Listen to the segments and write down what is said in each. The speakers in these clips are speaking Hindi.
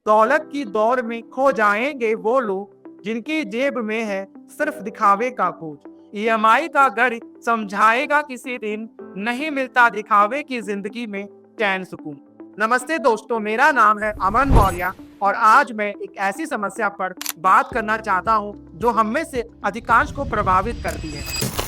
दौलत की दौड़ में खो जाएंगे वो लोग जिनकी जेब में है सिर्फ दिखावे का खोज। ईएमआई का घर समझाएगा किसी दिन, नहीं मिलता दिखावे की जिंदगी में चैन सुकून। नमस्ते दोस्तों, मेरा नाम है अमन मौर्य और आज मैं एक ऐसी समस्या पर बात करना चाहता हूं जो हम में से अधिकांश को प्रभावित करती है,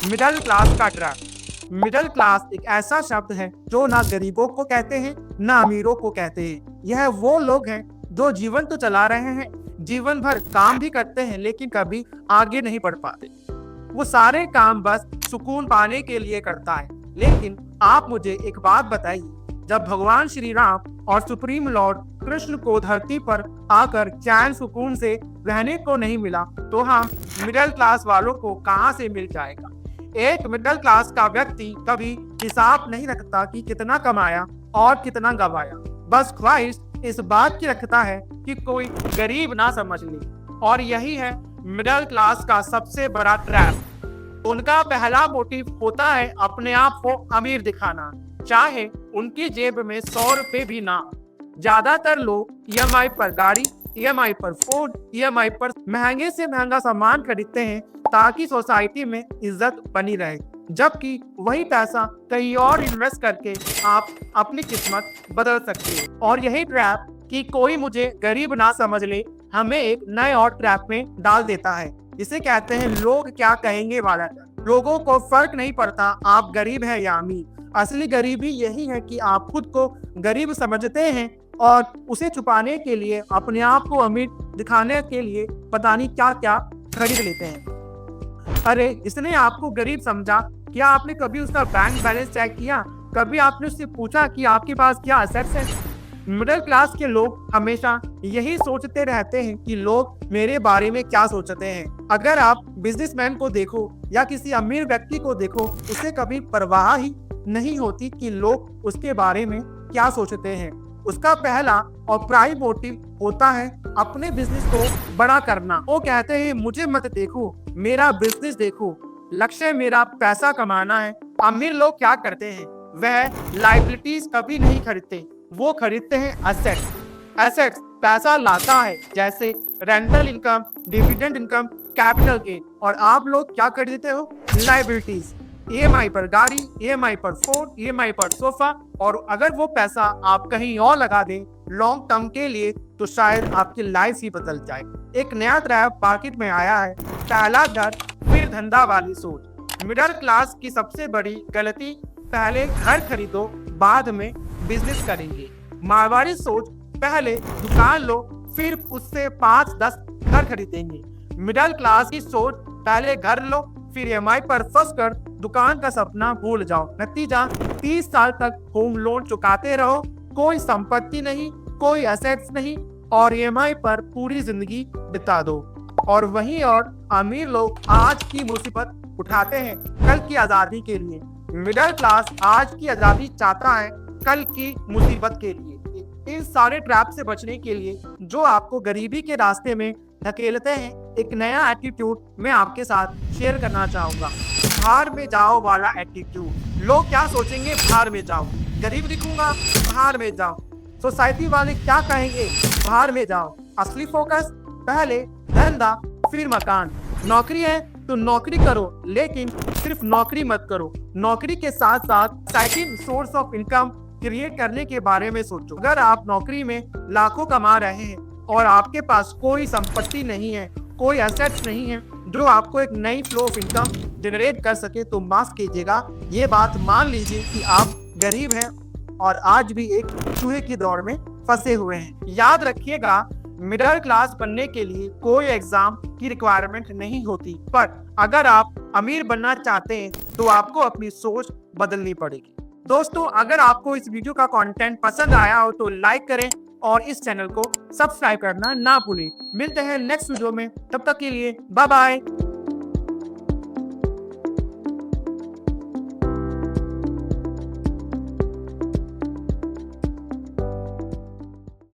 मिडिल क्लास का ट्रैप। मिडिल क्लास एक ऐसा शब्द है जो ना गरीबों को कहते हैं ना अमीरों को कहते हैं। यह वो लोग हैं जो जीवन तो चला रहे हैं, जीवन भर काम भी करते हैं लेकिन कभी आगे नहीं बढ़ पाते। वो सारे काम बस सुकून पाने के लिए करता है। लेकिन आप मुझे एक बात बताइए, जब भगवान श्री राम और सुप्रीम लॉर्ड कृष्ण को धरती पर आकर चैन सुकून से रहने को नहीं मिला तो हम मिडिल क्लास वालों को कहां से मिल जाएगा। एक मिडिल क्लास का व्यक्ति कभी हिसाब नहीं रखता कि कितना कमाया और कितना गवाया, बस ख्वाहिश इस बात की रखता है कि कोई गरीब ना समझ ले। और यही है मिडिल क्लास का सबसे बड़ा ट्रैप। उनका पहला मोटिव होता है अपने आप को अमीर दिखाना, चाहे उनकी जेब में 100 रुपए भी ना। ज्यादातर लोग ईएमआई पर गाड़ी, ईएमआई पर फोन, ईएमआई पर महंगे से महंगा सामान खरीदते हैं ताकि सोसाइटी में इज्जत बनी रहे, जबकि वही पैसा कहीं और इन्वेस्ट करके आप अपनी किस्मत बदल सकते हैं। और यही ट्रैप कि कोई मुझे गरीब ना समझ ले हमें एक नए और ट्रैप में डाल देता है। इसे कहते हैं लोग क्या कहेंगे वाला ट्रैप। लोगों को फर्क नहीं पड़ता आप गरीब हैं या अमीर। असली गरीबी यही है कि आप खुद को गरीब समझते हैं और उसे छुपाने के लिए, अपने आप को अमीर दिखाने के लिए पता नहीं क्या क्या खरीद लेते हैं। अरे इसने आपको गरीब समझा, क्या आपने कभी उसका बैंक बैलेंस चेक किया? कभी आपने उससे पूछा कि आपके पास क्या असेट्स हैं? मिडिल क्लास के लोग हमेशा यही सोचते रहते हैं कि लोग मेरे बारे में क्या सोचते हैं। अगर आप बिजनेसमैन को देखो या किसी अमीर व्यक्ति को देखो, उसे कभी परवाह ही नहीं होती कि लोग उसके बारे में क्या सोचते हैं। उसका पहला और प्राइम मोटिव होता है अपने बिजनेस को बड़ा करना। वो कहते हैं मुझे मत देखो, मेरा बिजनेस देखो, लक्ष्य मेरा पैसा कमाना है। अमीर लोग क्या करते हैं, वह लायबिलिटीज कभी नहीं खरीदते, वो खरीदते हैं एसेट्स। एसेट्स पैसा लाता है, जैसे rental income, dividend income, capital gain. और आप लोग क्या खरीदते हो, लायबिलिटीज। ईएमआई पर गाड़ी, ईएमआई पर फोन, ईएमआई पर सोफा। और अगर वो पैसा आप कहीं और लगा दें लॉन्ग टर्म के लिए तो शायद आपकी लाइफ ही बदल जाए। एक नया ट्रैप मार्केट में आया है, पहला घर फिर धंधा वाली सोच। मिडिल क्लास की सबसे बड़ी गलती, पहले घर खरीदो बाद में बिजनेस करेंगे। मारवाड़ी सोच, पहले दुकान लो फिर उससे 5-10 घर खरीदेंगे। मिडिल क्लास की सोच, पहले घर लो फिर ईएमआई पर फंस कर दुकान का सपना भूल जाओ। नतीजा 30 साल तक होम लोन चुकाते रहो, कोई संपत्ति नहीं, कोई एसेट्स नहीं और ईएमआई पर पूरी जिंदगी बिता दो। और वहीं और अमीर लोग आज की मुसीबत उठाते हैं कल की आजादी के लिए। मिडिल क्लास आज की आजादी चाहता है कल की मुसीबत के लिए। इन सारे ट्रैप से बचने के लिए जो आपको गरीबी के रास्ते में धकेलते हैं, एक नया एटीट्यूड मैं आपके साथ शेयर करना चाहूंगा। बाहर में जाओ वाला एटीट्यूड। लोग क्या सोचेंगे, बाहर में जाओ, गरीब दिखूंगा, बाहर में जाओ, सोसाइटी वाले क्या कहेंगे, बाहर में जाओ। असली फोकस, पहले धंधा फिर मकान। नौकरी है तो नौकरी करो, लेकिन सिर्फ नौकरी मत करो, नौकरी के साथ साथ second source of income create करने के बारे में सोचो। अगर आप नौकरी में लाखों कमा रहे हैं और आपके पास कोई संपत्ति नहीं है, कोई एसेट्स नहीं है जो आपको एक नई फ्लो ऑफ इनकम जनरेट कर सके, तो माफ कीजिएगा, ये बात मान लीजिए कि आप गरीब हैं और आज भी एक चूहे की दौड़ में फंसे हुए हैं। याद रखिएगा, मिडिल क्लास बनने के लिए कोई एग्जाम की रिक्वायरमेंट नहीं होती, पर अगर आप अमीर बनना चाहते हैं तो आपको अपनी सोच बदलनी पड़ेगी। दोस्तों, अगर आपको इस वीडियो का कंटेंट पसंद आया हो तो लाइक करें और इस चैनल को सब्सक्राइब करना ना भूलें। मिलते हैं नेक्स्ट वीडियो में, तब तक के लिए बाय बाय।